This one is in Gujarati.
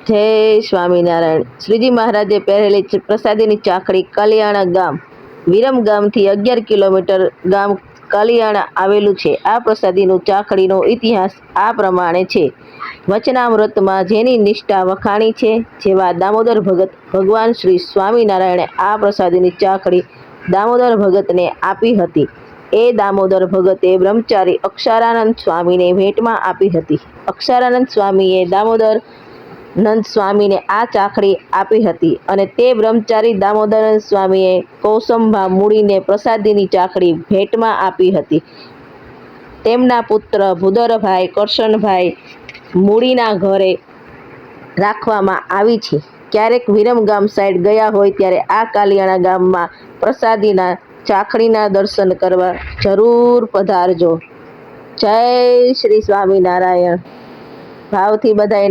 જય સ્વામિનારાયણ। શ્રીજી મહારાજે પહેરેલી પ્રસાદીની ચાકડી કાલિયાણા ગામ વિરમ ગામથી 11 કિલોમીટર ગામ કાલિયાણા આવેલું છે। આ પ્રસાદીનું ચાકડીનો ઇતિહાસ આ પ્રમાણે છે। વચનામૃતમાં જેની નિષ્ઠા વખાણી છે, જેવા દામોદર ભગત ભગવાન શ્રી સ્વામિનારાયણે આ પ્રસાદીની ચાકડી દામોદર ભગતને આપી હતી। એ દામોદર ભગતે બ્રહ્મચારી અક્ષરાનંદ સ્વામીને ભેટમાં આપી હતી। અક્ષરાનંદ સ્વામીએ દામોદર નંદ સ્વામીને આ ચાકડી આપી હતી અને તે બ્રહ્મચારી દામોદરનંદ સ્વામીએ કૌસંભા મૂડીને પ્રસાદીની ચાકડી ભેટમાં આપી હતી। તેમના પુત્ર ભૂદરભાઈ કરશનભાઈ મૂડીના ઘરે રાખવામાં આવી છે। ક્યારેક વિરમ ગામ સાઈડ ગયા હોય ત્યારે આ કાલિયાણા ગામમાં પ્રસાદીના ચાકડીના દર્શન કરવા જરૂર પધારજો। જય શ્રી સ્વામિનારાયણ। ભાવથી બધાને